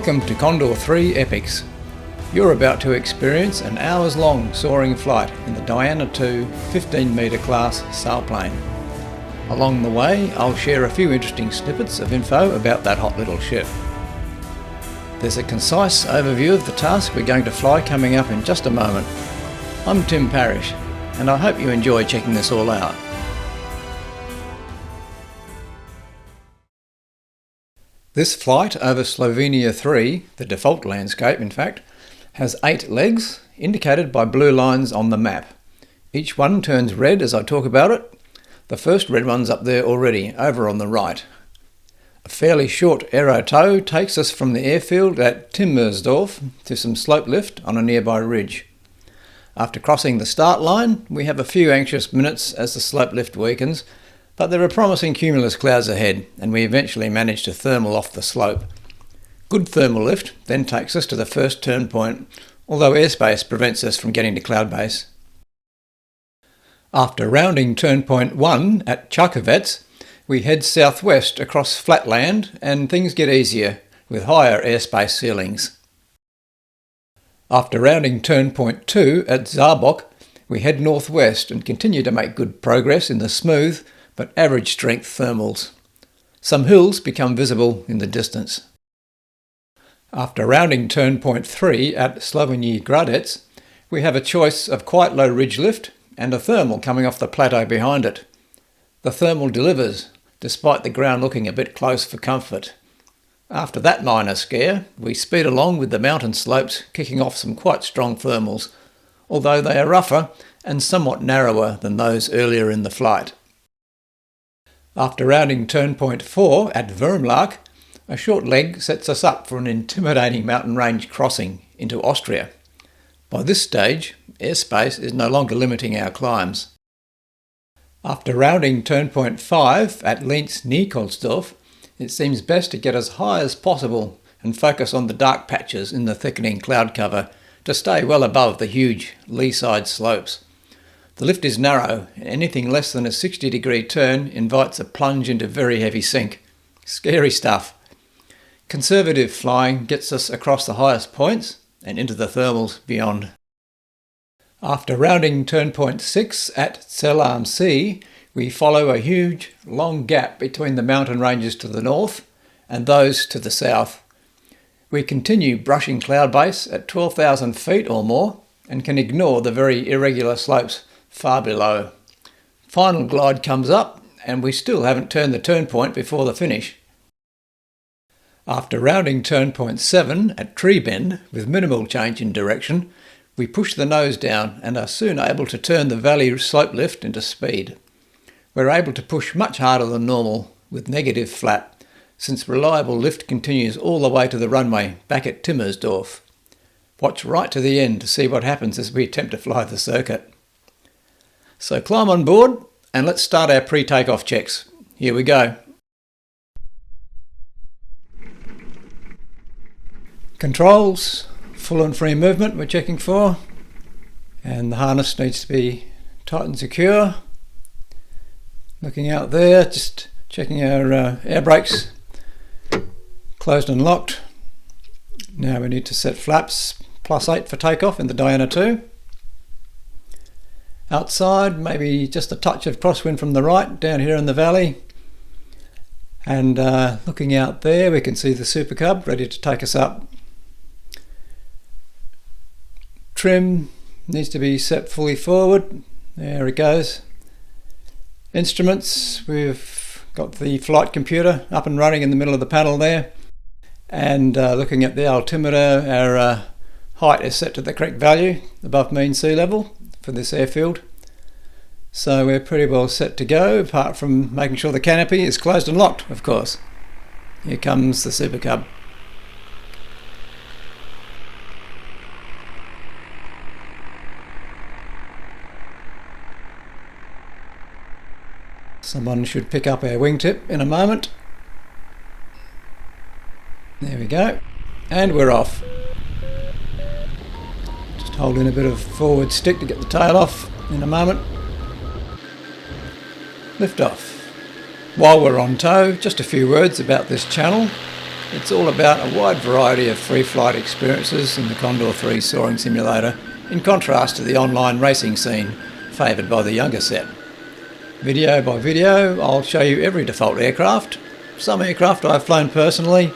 Welcome to Condor 3 Epics. You're about to experience an hours-long soaring flight in the Diana II 15-metre class sailplane. Along the way, I'll share a few interesting snippets of info about that hot little ship. There's a concise overview of the task we're going to fly coming up in just a moment. I'm Tim Parrish, and I hope you enjoy checking this all out. This flight over Slovenia 3, the default landscape in fact, has 8 legs, indicated by blue lines on the map. Each one turns red as I talk about it. The first red one's up there already, over on the right. A fairly short aero tow takes us from the airfield at Timmersdorf to some slope lift on a nearby ridge. After crossing the start line, we have a few anxious minutes as the slope lift weakens, but there are promising cumulus clouds ahead, and we eventually manage to thermal off the slope. Good thermal lift then takes us to the first turn point, although airspace prevents us from getting to cloud base. After rounding turn point 1 at Čakovec, we head southwest across flat land and things get easier with higher airspace ceilings. After rounding turn point 2 at Zábok, we head northwest and continue to make good progress in the smooth but average strength thermals. Some hills become visible in the distance. After rounding turn point 3 at Slovenia Gradec, we have a choice of quite low ridge lift and a thermal coming off the plateau behind it. The thermal delivers, despite the ground looking a bit close for comfort. After that minor scare, we speed along with the mountain slopes kicking off some quite strong thermals, although they are rougher and somewhat narrower than those earlier in the flight. After rounding turn point 4 at Wurmlark, a short leg sets us up for an intimidating mountain range crossing into Austria. By this stage, airspace is no longer limiting our climbs. After rounding turn point 5 at Linz-Nikolsdorf, it seems best to get as high as possible and focus on the dark patches in the thickening cloud cover to stay well above the huge lee-side slopes. The lift is narrow, and anything less than a 60-degree turn invites a plunge into very heavy sink. Scary stuff. Conservative flying gets us across the highest points and into the thermals beyond. After rounding turn point 6 at Zell am See, we follow a huge, long gap between the mountain ranges to the north and those to the south. We continue brushing cloud base at 12,000 feet or more and can ignore the very irregular slopes far below. Final glide comes up and we still haven't turned the turn point before the finish. After rounding turn point 7 at Tree Bend with minimal change in direction, we push the nose down and are soon able to turn the valley slope lift into speed. We're able to push much harder than normal with negative flat, since reliable lift continues all the way to the runway back at Timmersdorf. Watch right to the end to see what happens as we attempt to fly the circuit. So climb on board and let's start our pre-takeoff checks. Here we go. Controls, full and free movement we're checking for, and the harness needs to be tight and secure. Looking out there, just checking our air brakes closed and locked. Now we need to set flaps +8 for takeoff in the Diana II. Outside, maybe just a touch of crosswind from the right down here in the valley. And looking out there, we can see the Super Cub ready to take us up. Trim needs to be set fully forward. There it goes. Instruments, we've got the flight computer up and running in the middle of the panel there. And looking at the altimeter, our height is set to the correct value above mean sea level for this airfield. So we're pretty well set to go, apart from making sure the canopy is closed and locked, of course. Here comes the Super Cub. Someone should pick up our wingtip in a moment. There we go. And we're off. Just hold in a bit of forward stick to get the tail off in a moment. Lift off. While we're on tow, just a few words about this channel. It's all about a wide variety of free flight experiences in the Condor 3 soaring simulator, in contrast to the online racing scene favoured by the younger set. Video by video, I'll show you every default aircraft, some aircraft I've flown personally,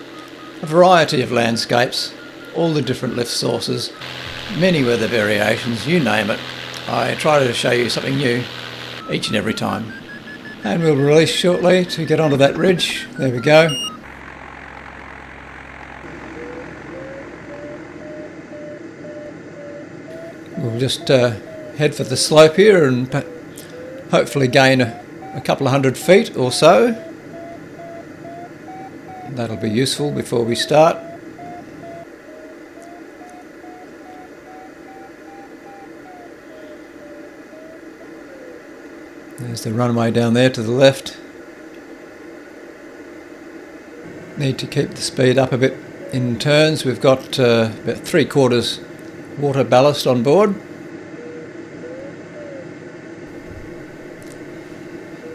a variety of landscapes, all the different lift sources, many weather variations, you name it. I try to show you something new each and every time. And we'll release shortly to get onto that ridge. There we go. We'll just head for the slope here and hopefully gain a couple of 100 feet or so. That'll be useful before we start. There's the runway down there to the left. Need to keep the speed up a bit in turns. We've got about 3/4 water ballast on board.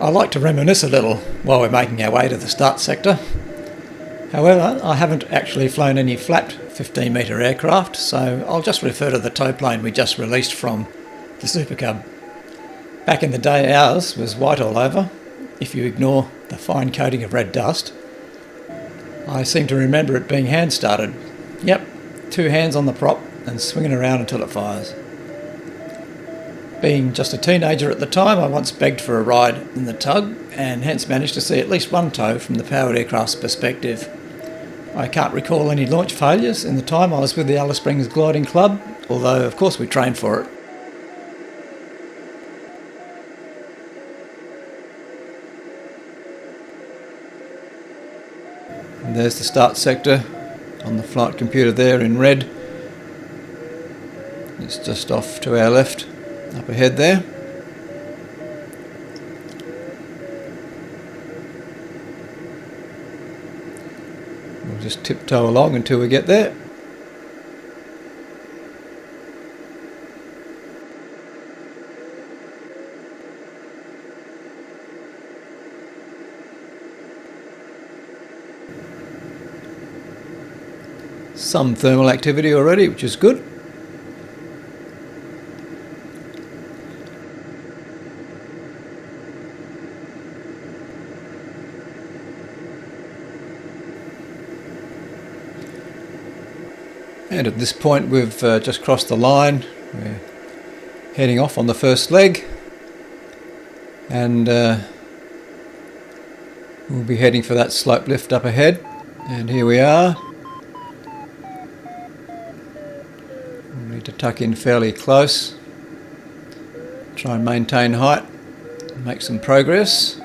I like to reminisce a little while we're making our way to the start sector. However, I haven't actually flown any flapped 15-metre aircraft, so I'll just refer to the tow plane we just released from the Super Cub. Back in the day, ours was white all over, if you ignore the fine coating of red dust. I seem to remember it being hand-started. Yep, 2 hands on the prop and swinging around until it fires. Being just a teenager at the time, I once begged for a ride in the tug and hence managed to see at least one tow from the powered aircraft's perspective. I can't recall any launch failures in the time I was with the Alice Springs Gliding Club, although of course we trained for it. And there's the start sector on the flight computer there in red. It's just off to our left, up ahead there. We'll just tiptoe along until we get there. Some thermal activity already, which is good. And at this point we've just crossed the line. We're heading off on the first leg, and we'll be heading for that slope lift up ahead. And here we are. We'll need to tuck in fairly close, try and maintain height, and make some progress.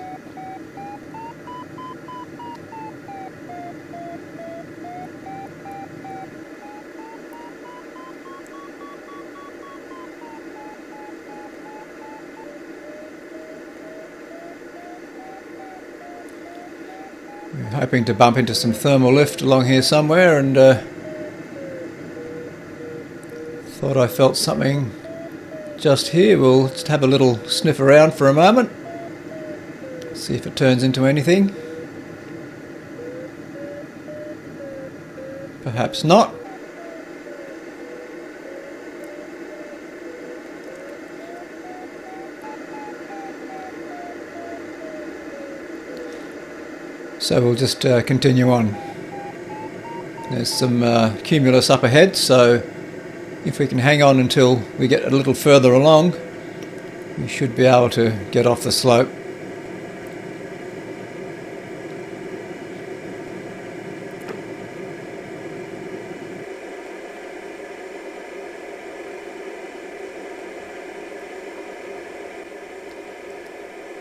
We're hoping to bump into some thermal lift along here somewhere, and thought I felt something just here. We'll just have a little sniff around for a moment, see if it turns into anything. Perhaps not. So we'll just continue on. There's some cumulus up ahead, so if we can hang on until we get a little further along, we should be able to get off the slope.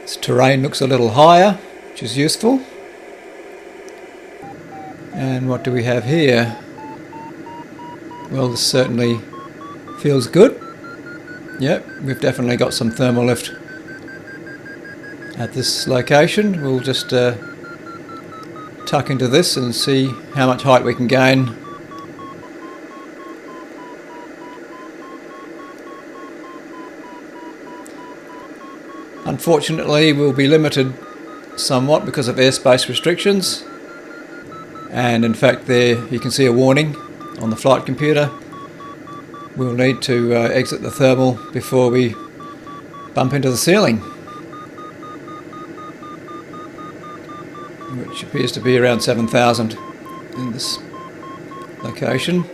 This terrain looks a little higher, which is useful. And what do we have here? Well, this certainly feels good. Yep, we've definitely got some thermal lift at this location. We'll just tuck into this and see how much height we can gain. Unfortunately, we'll be limited somewhat because of airspace restrictions, And in fact there you can see a warning on the flight computer. We'll need to exit the thermal before we bump into the ceiling, which appears to be around 7,000 in this location.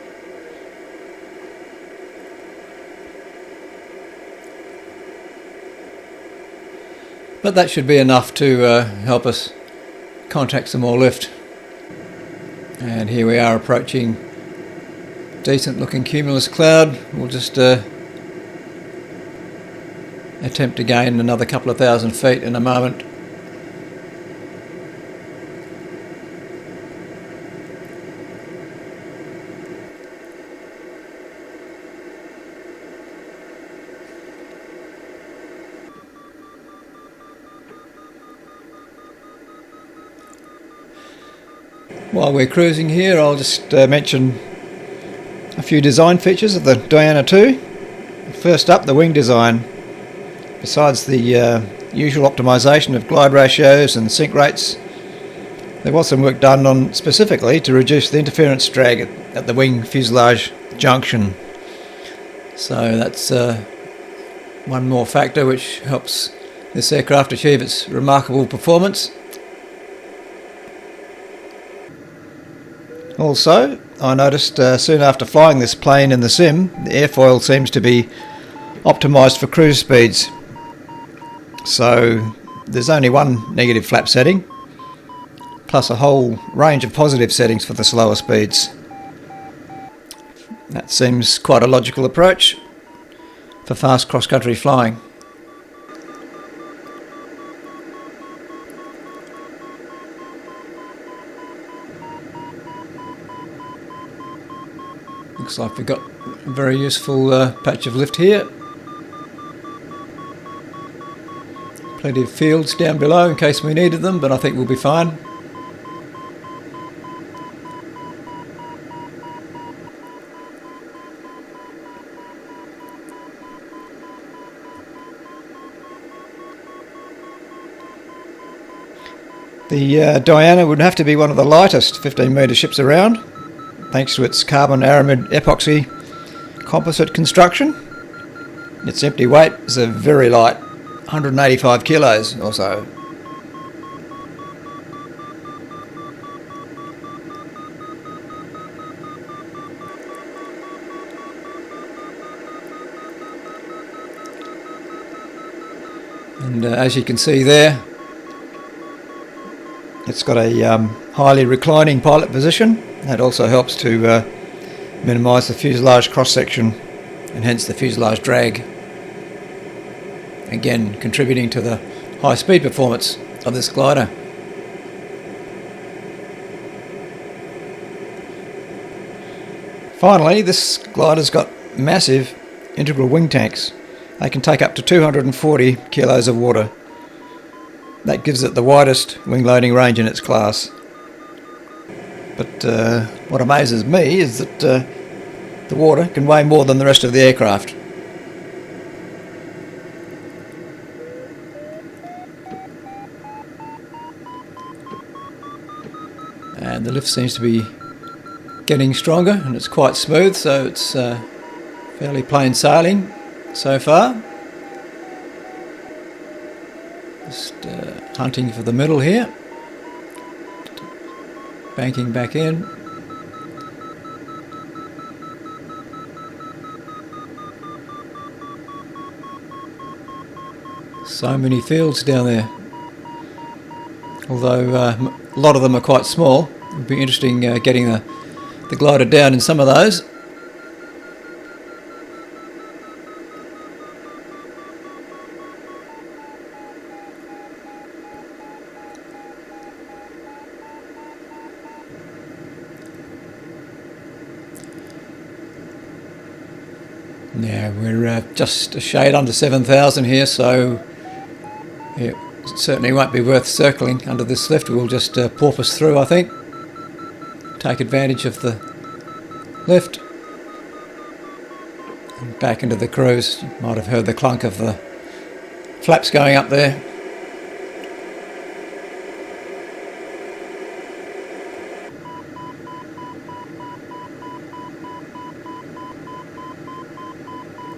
But that should be enough to help us contact some more lift. And here we are approaching decent looking cumulus cloud. We'll just attempt to gain another couple of thousand feet in a moment. While we're cruising here, I'll just mention a few design features of the Diana 2. First up, the wing design. Besides the usual optimisation of glide ratios and sink rates, there was some work done on specifically to reduce the interference drag at the wing fuselage junction. So that's one more factor which helps this aircraft achieve its remarkable performance. Also, I noticed soon after flying this plane in the sim, the airfoil seems to be optimised for cruise speeds. So there's only one negative flap setting, plus a whole range of positive settings for the slower speeds. That seems quite a logical approach for fast cross-country flying. Looks like we've got a very useful patch of lift here. Plenty of fields down below in case we needed them, but I think we'll be fine. The Diana would have to be one of the lightest 15-metre ships around, thanks to its carbon aramid epoxy composite construction. Its empty weight is a very light 185 kilos or so. And as you can see there, it's got a highly reclining pilot position. That also helps to minimise the fuselage cross-section and hence the fuselage drag. Again, contributing to the high speed performance of this glider. Finally, this glider's got massive integral wing tanks. They can take up to 240 kilos of water. That gives it the widest wing loading range in its class. But what amazes me is that the water can weigh more than the rest of the aircraft. And the lift seems to be getting stronger, and it's quite smooth, so it's fairly plain sailing so far. Just hunting for the middle here, banking back in. So many fields down there, although a lot of them are quite small. It would be interesting getting the glider down in some of those. Now we're just a shade under 7,000 here, so it certainly won't be worth circling under this lift. We'll just porpoise through, I think. Take advantage of the lift and back into the cruise. You might have heard the clunk of the flaps going up there.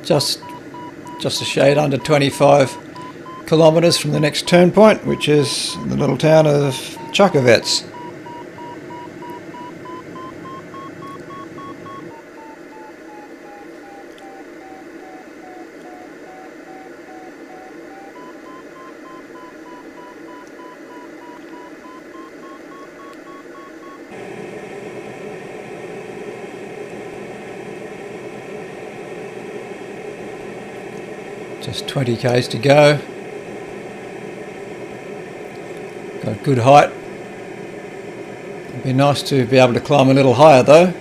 just a shade under 25 kilometres from the next turn point, which is the little town of Čakovec. Just 20 k's to go. Got good height. It'd be nice to be able to climb a little higher though.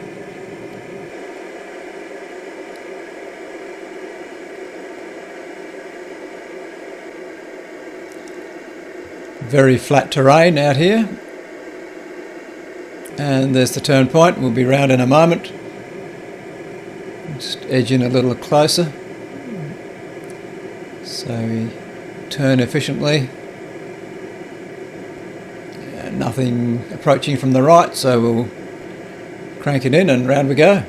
Very flat terrain out here. And there's the turn point. We'll be round in a moment. Just edge in a little closer. So we turn efficiently. Nothing approaching from the right, so we'll crank it in and round we go.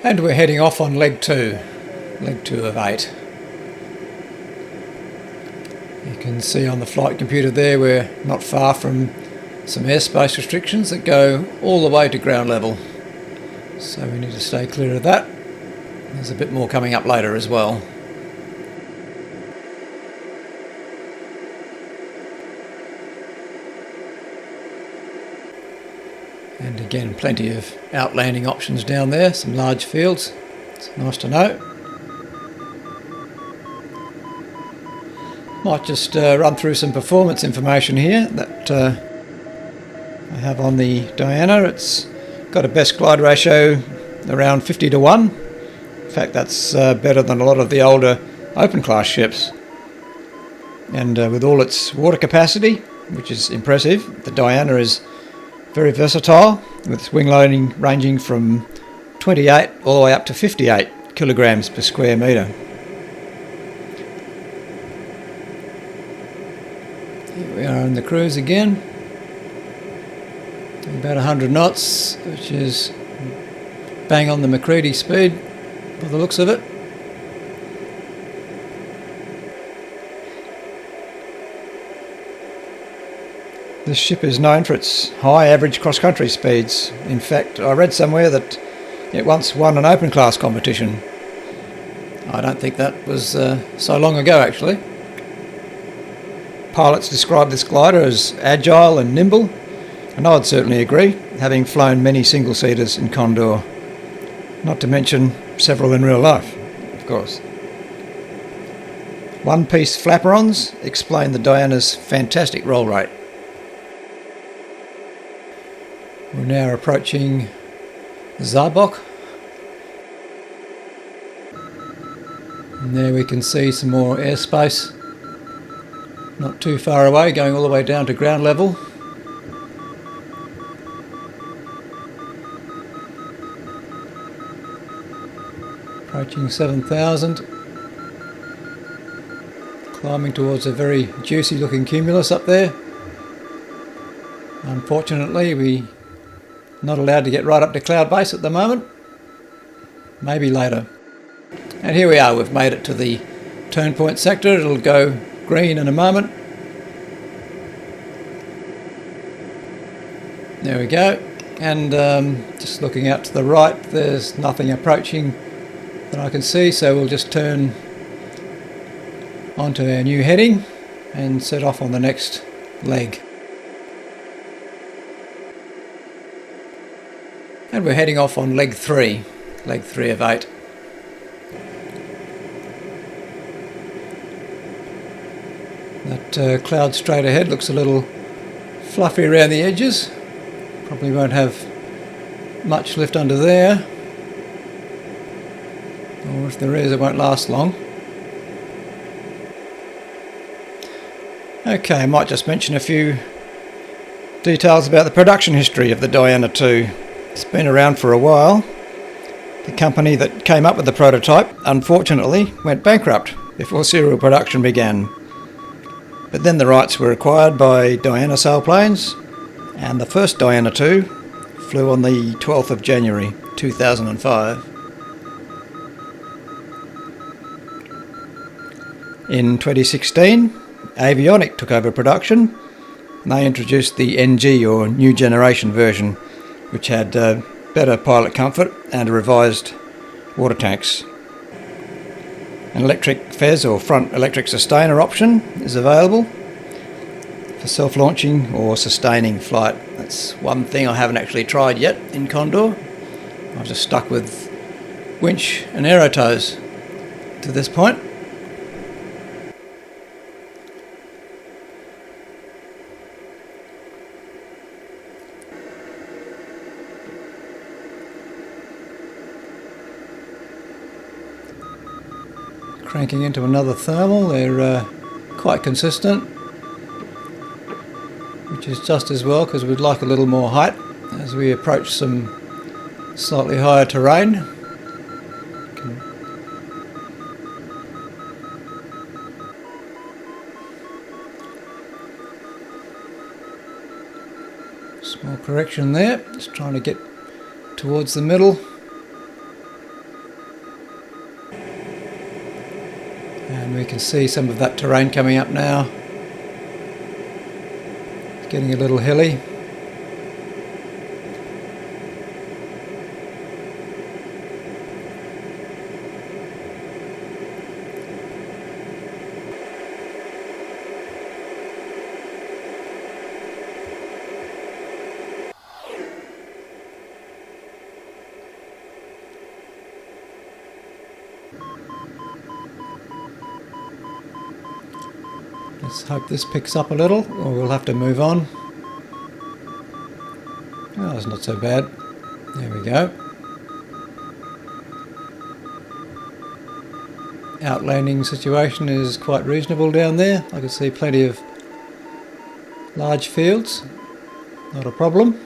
And we're heading off on leg 2 of 8. You can see on the flight computer there we're not far from some airspace restrictions that go all the way to ground level. So we need to stay clear of that. There's a bit more coming up later as well. And again, plenty of outlanding options down there, some large fields. It's nice to know. Might just run through some performance information here that I have on the Diana. It's got a best glide ratio around 50 to 1. In fact, that's better than a lot of the older open class ships. And with all its water capacity, which is impressive, the Diana is very versatile, with its wing loading ranging from 28 all the way up to 58 kilograms per square metre. Here we are in the cruise again. About 100 knots, which is bang on the McCready speed by the looks of it. This ship is known for its high average cross-country speeds. In fact, I read somewhere that it once won an open class competition. I don't think that was so long ago actually. Pilots describe this glider as agile and nimble, and I'd certainly agree, having flown many single-seaters in Condor. Not to mention several in real life, of course. One-piece flaperons explain the Diana's fantastic roll rate. We're now approaching Zabok. And there we can see some more airspace. Not too far away, going all the way down to ground level. Approaching 7,000. Climbing towards a very juicy looking cumulus up there. Unfortunately, we're not allowed to get right up to cloud base at the moment. Maybe later. And here we are, we've made it to the turn point sector. It'll go green in a moment. There we go. And just looking out to the right, there's nothing approaching that I can see, so we'll just turn onto our new heading and set off on the next leg. And we're heading off on leg 3 of 8. That cloud straight ahead looks a little fluffy around the edges. Probably won't have much lift under there. Or if there is, it won't last long. Okay, I might just mention a few details about the production history of the Diana 2. It's been around for a while. The company that came up with the prototype, unfortunately, went bankrupt before serial production began. But then the rights were acquired by Diana Sailplanes, and the first Diana 2 flew on the 12th of January 2005. In 2016, Avionic took over production, and they introduced the NG or new generation version, which had better pilot comfort and revised water tanks. An electric FES or front electric sustainer option is available for self-launching or sustaining flight. That's one thing I haven't actually tried yet in Condor. I've just stuck with winch and aero tows to this point. Cranking into another thermal, they're quite consistent, which is just as well because we'd like a little more height as we approach some slightly higher terrain. Small correction there, just trying to get towards the middle. And we can see some of that terrain coming up now. It's getting a little hilly. Let's hope this picks up a little, or we'll have to move on. Oh, that's not so bad. There we go. Outlanding situation is quite reasonable down there. I can see plenty of large fields. Not a problem.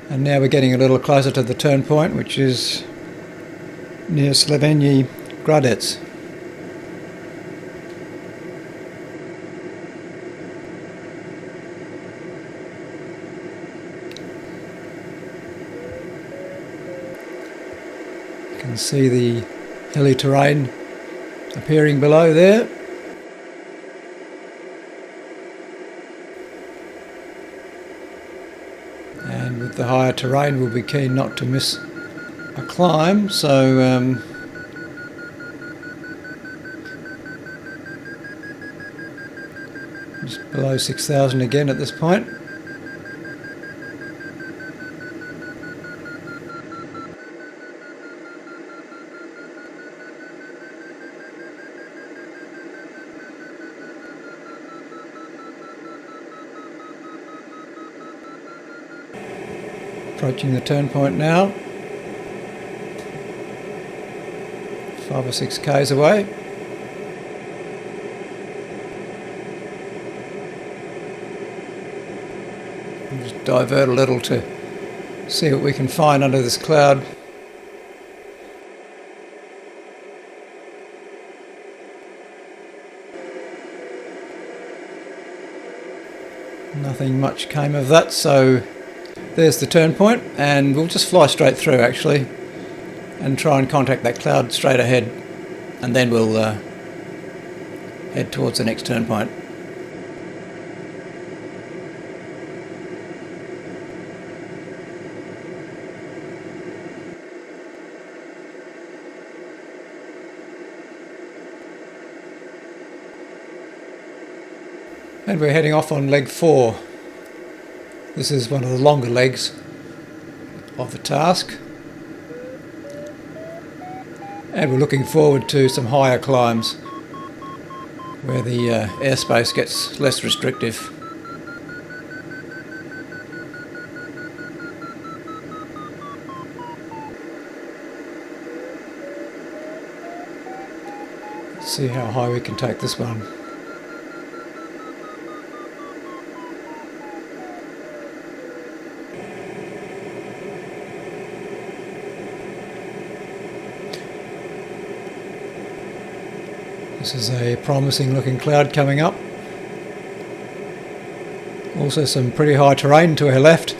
And now we're getting a little closer to the turn point, which is near Slovenia Gradec. You can see the hilly terrain appearing below there. And with the higher terrain we'll be keen not to miss a climb, so just below 6,000 again at this point. Approaching the turn point now. 5 or 6 k's away. I'll just divert a little to see what we can find under this cloud. Nothing much came of that, so there's the turn point, and we'll just fly straight through actually and try and contact that cloud straight ahead, and then we'll head towards the next turn point. And we're heading off on leg 4. This is one of the longer legs of the task. And we're looking forward to some higher climbs where the airspace gets less restrictive. Let's see how high we can take this one. This is a promising looking cloud coming up. Also some pretty high terrain to our left.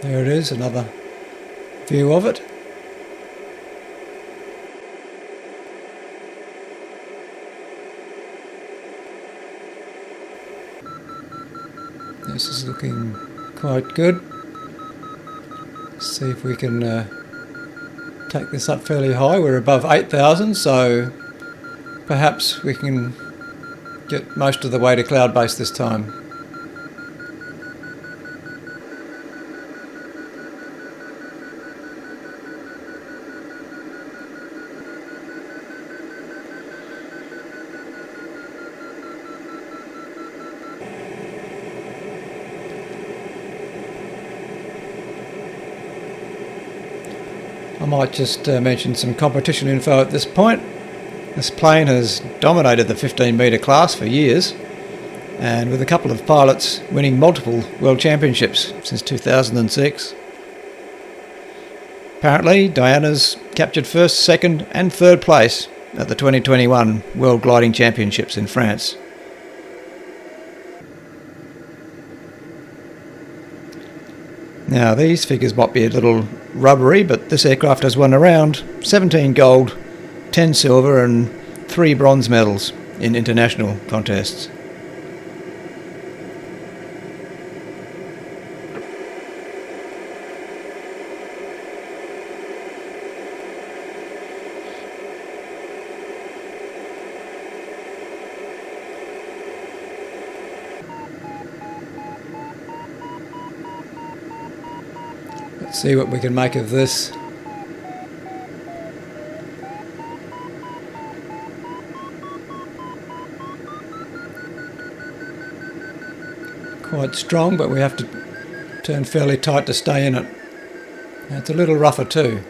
There it is, another view of it. This is looking quite good. Let's see if we can take this up fairly high. We're above 8,000, so perhaps we can get most of the way to cloud base this time. I might just mention some competition info at this point. This plane has dominated the 15-metre class for years, and with a couple of pilots winning multiple World Championships since 2006. Apparently, Diana's captured first, second and third place at the 2021 World Gliding Championships in France. Now, these figures might be a little rubbery, but this aircraft has won around 17 gold, 10 silver and 3 bronze medals in international contests. Let's see what we can make of this. Quite strong, but we have to turn fairly tight to stay in it. It's a little rougher too.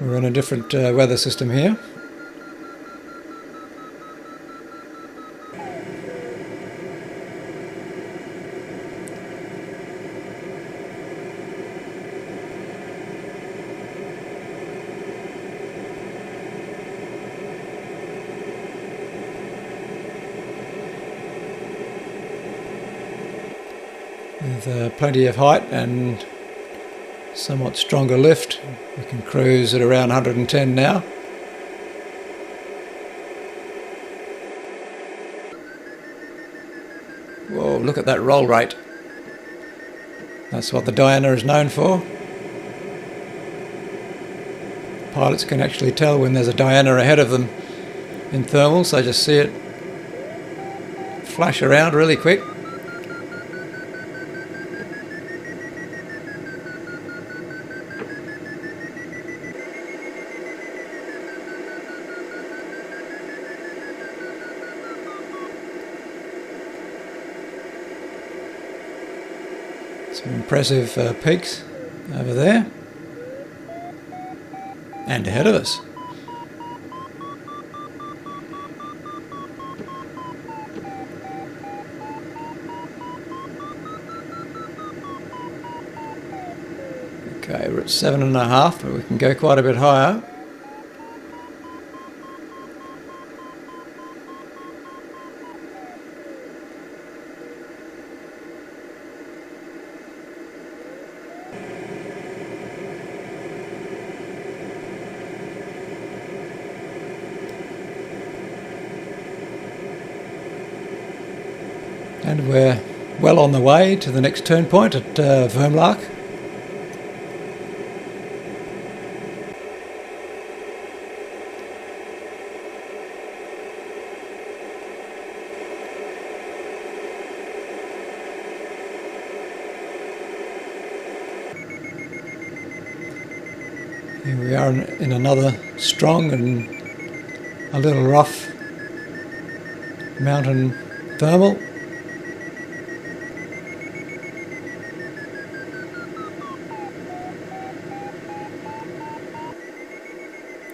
We're in a different weather system here. With plenty of height and somewhat stronger lift, we can cruise at around 110 now. Whoa, look at that roll rate. That's what the Diana is known for. Pilots can actually tell when there's a Diana ahead of them in thermals. They just see it flash around really quick. Some impressive peaks over there and ahead of us. Okay, we're at 7.5, but we can go quite a bit higher. And we're well on the way to the next turn point at Vermlark. Here we are in another strong and a little rough mountain thermal.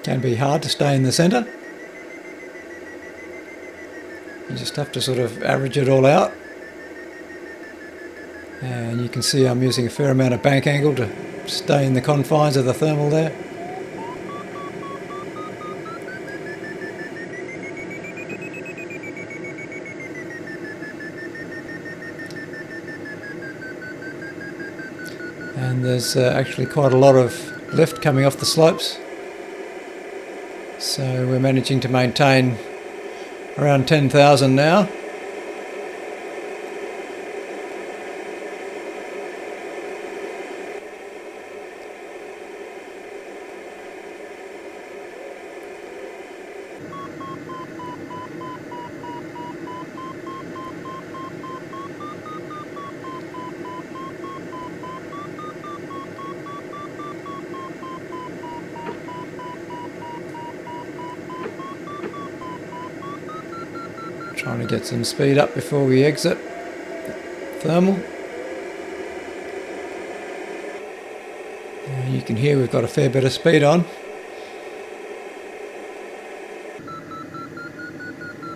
Can be hard to stay in the centre. You just have to sort of average it all out. And you can see I'm using a fair amount of bank angle to stay in the confines of the thermal there. And there's actually quite a lot of lift coming off the slopes, so we're managing to maintain around 10,000 now. Trying to get some speed up before we exit thermal. And you can hear we've got a fair bit of speed on.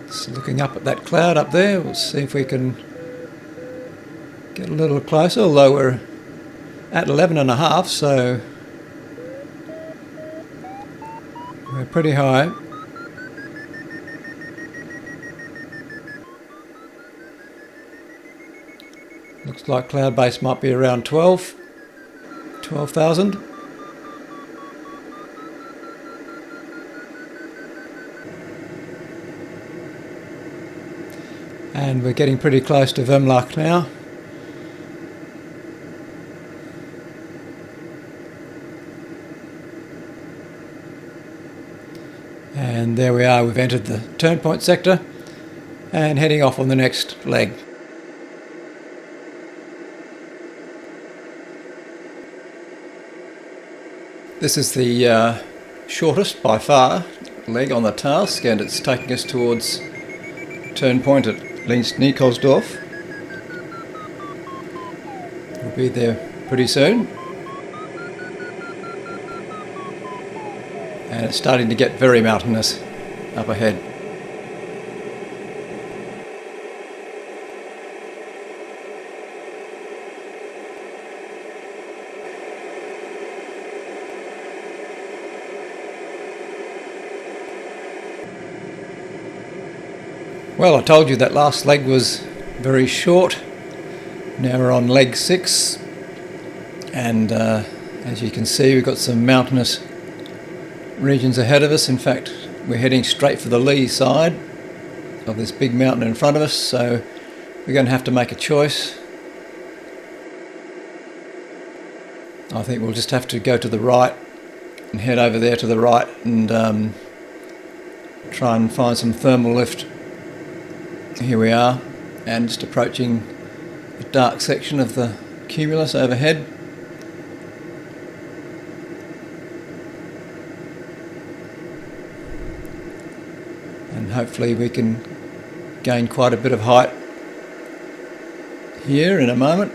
Just looking up at that cloud up there, we'll see if we can get a little closer, although we're at 11.5, so we're pretty high. Looks like cloud base might be around 12,000. And we're getting pretty close to Vemlach now. And there we are, we've entered the turn point sector and heading off on the next leg. This is the shortest by far leg on the task, and it's taking us towards turn point at Linz-Nikolsdorf. We'll be there pretty soon. And it's starting to get very mountainous up ahead. Well, I told you that last leg was very short. Now we're on leg 6, and as you can see, we've got some mountainous regions ahead of us. In fact, we're heading straight for the lee side of this big mountain in front of us, so we're going to have to make a choice. I think we'll just have to go to the right and head over there to the right and try and find some thermal lift. Here we are, and just approaching the dark section of the cumulus overhead. And hopefully we can gain quite a bit of height here in a moment.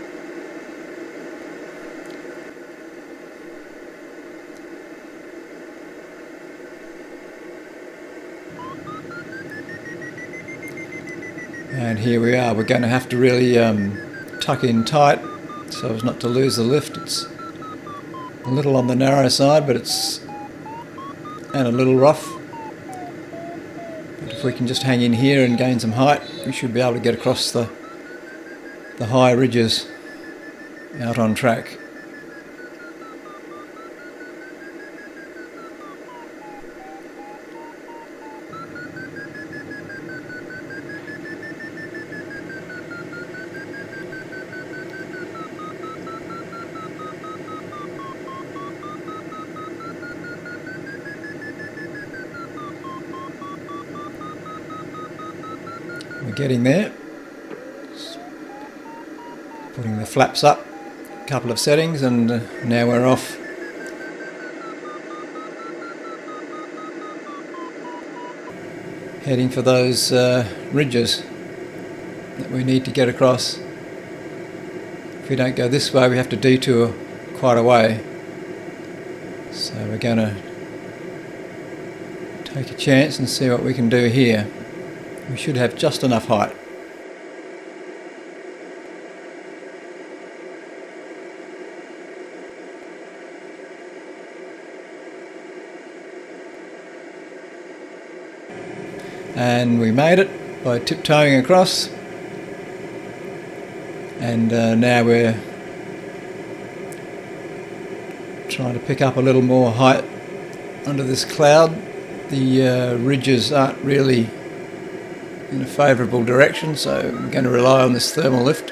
And here we are. We're going to have to really tuck in tight so as not to lose the lift. It's a little on the narrow side, but it's and a little rough. But if we can just hang in here and gain some height, we should be able to get across the high ridges out on track. We're getting there. Just putting the flaps up, a couple of settings, and now we're off. Heading for those ridges that we need to get across. If we don't go this way, we have to detour quite a way. So we're going to take a chance and see what we can do here. We should have just enough height. and we made it by tiptoeing across, and now we're trying to pick up a little more height under this cloud. The ridges aren't really in a favourable direction, so I'm going to rely on this thermal lift.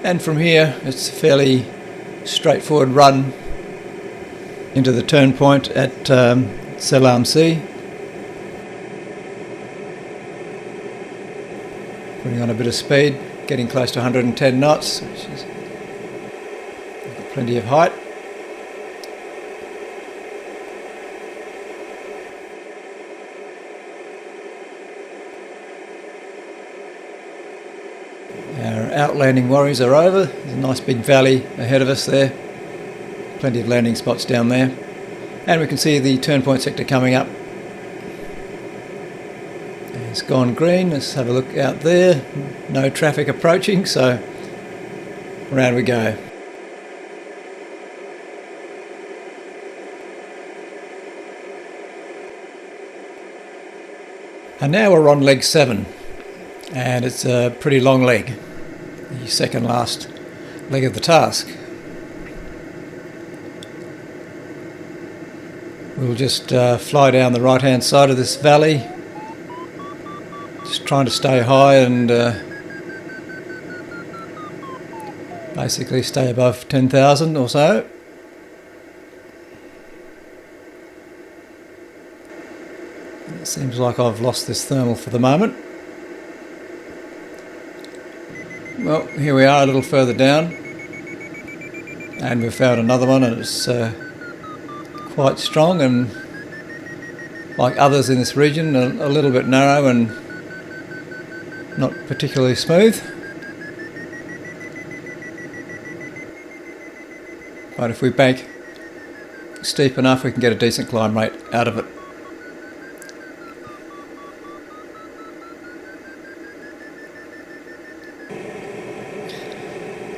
And from here it's a fairly straightforward run into the turn point at sailplane. Putting on a bit of speed, getting close to 110 knots, which is plenty of height. Our outlanding worries are over. There's a nice big valley ahead of us there. Plenty of landing spots down there. And we can see the turn point sector coming up. It's gone green. Let's have a look out there. No traffic approaching, so around we go. And now we're on leg 7, and it's a pretty long leg, the second last leg of the task. We'll just fly down the right hand side of this valley, just trying to stay high and basically stay above 10,000 or so. It seems like I've lost this thermal for the moment. Well, here we are a little further down, and we've found another one, and it's quite strong, and like others in this region, a little bit narrow and not particularly smooth. But if we bank steep enough, we can get a decent climb rate out of it.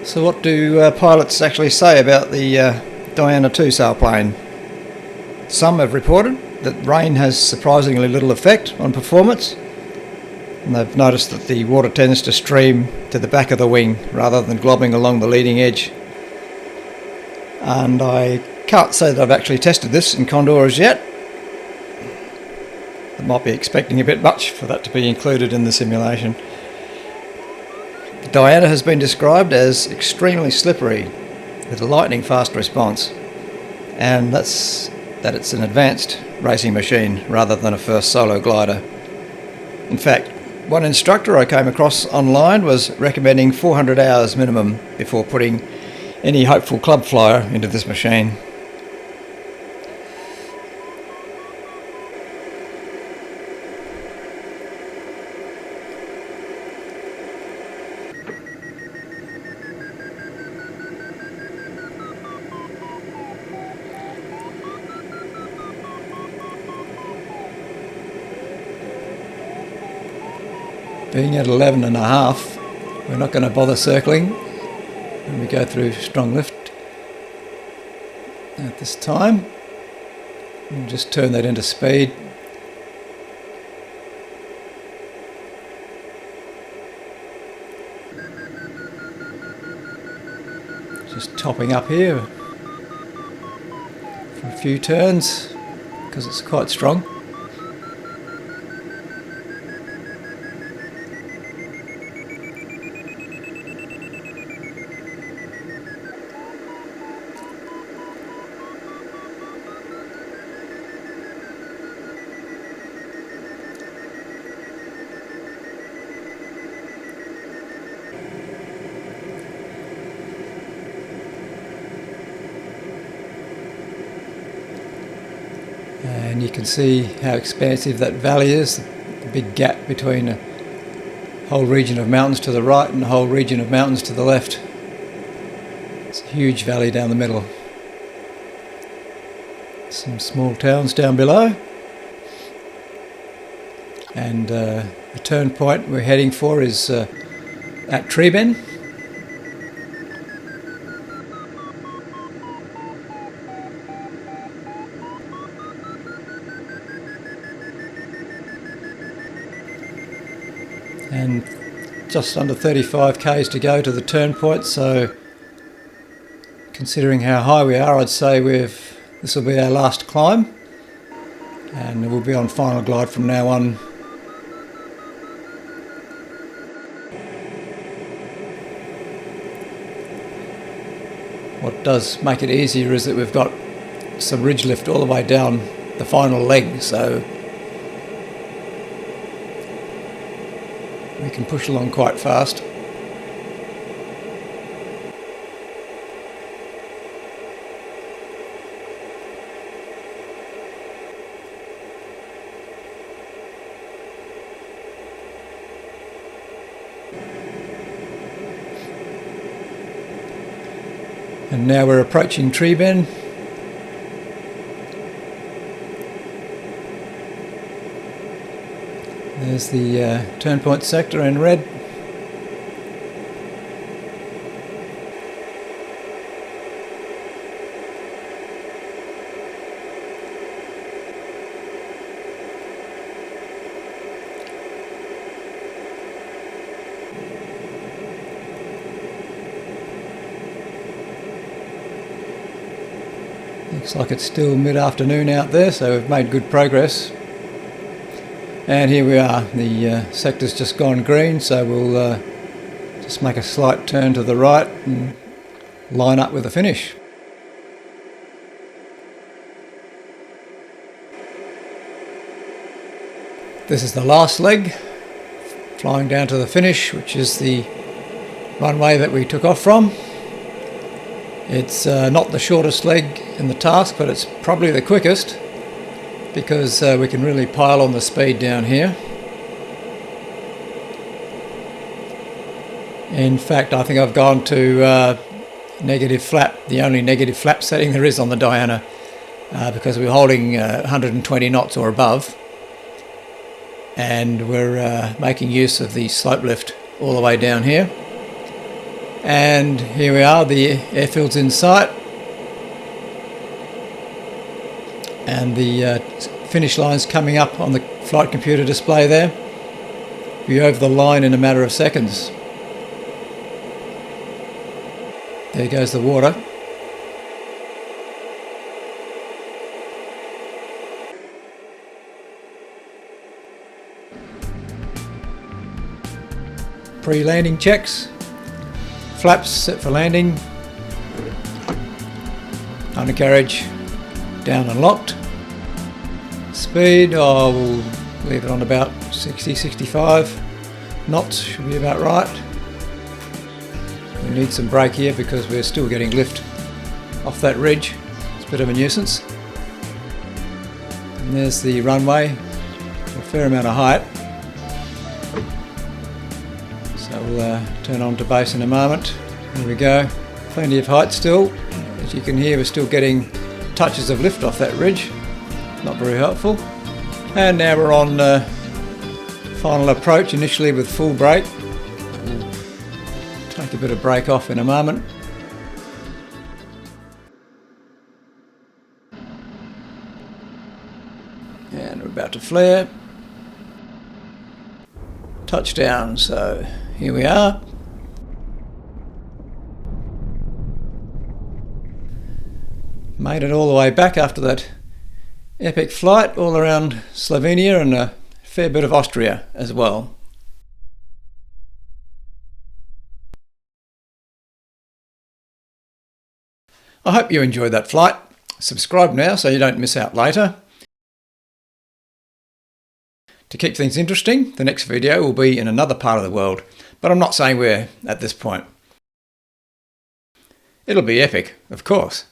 So what do pilots actually say about the Diana II sailplane? Some have reported that rain has surprisingly little effect on performance, and they've noticed that the water tends to stream to the back of the wing rather than globbing along the leading edge. And I can't say that I've actually tested this in Condor as yet. I might be expecting a bit much for that to be included in the simulation. Diana has been described as extremely slippery with a lightning fast response, and that's that it's an advanced racing machine rather than a first solo glider. In fact, one instructor I came across online was recommending 400 hours minimum before putting any hopeful club flyer into this machine. Being at 11.5, we're not going to bother circling when we go through strong lift at this time. We'll just turn that into speed. Just topping up here for a few turns because it's quite strong. And you can see how expansive that valley is, the big gap between a whole region of mountains to the right and a whole region of mountains to the left. It's a huge valley down the middle. Some small towns down below. And the turn point we're heading for is at Treben, and just under 35 k's to go to the turn point, so considering how high we are, I'd say this will be our last climb, and we'll be on final glide from now on. What does make it easier is that we've got some ridge lift all the way down the final leg, so we can push along quite fast. And now we're approaching Tree Bend. There's the turn point sector in red. Looks like it's still mid-afternoon out there, so we've made good progress. And here we are, the sector's just gone green, so we'll just make a slight turn to the right and line up with the finish. This is the last leg, flying down to the finish, which is the runway that we took off from. It's not the shortest leg in the task, but it's probably the quickest, because we can really pile on the speed down here. In fact, I think I've gone to negative flap, the only negative flap setting there is on the Diana, because we're holding 120 knots or above, and we're making use of the slope lift all the way down here. And here we are, the airfield's in sight, and the finish line's coming up on the flight computer display there. Be over the line in a matter of seconds. There goes the water. Pre-landing checks. Flaps set for landing. Undercarriage down and locked. Speed, we'll leave it on about 60-65 knots, should be about right. We need some brake here because we're still getting lift off that ridge. It's a bit of a nuisance. And there's the runway, a fair amount of height. So we'll turn on to base in a moment. There we go, plenty of height still. As you can hear, we're still getting touches of lift off that ridge. Not very helpful. And now we're on final approach, initially with full brake. We'll take a bit of brake off in a moment. And we're about to flare. Touchdown, so here we are. Made it all the way back after that epic flight all around Slovenia and a fair bit of Austria as well. I hope you enjoyed that flight. Subscribe now so you don't miss out later. To keep things interesting, the next video will be in another part of the world, but I'm not saying where at this point. It'll be epic, of course.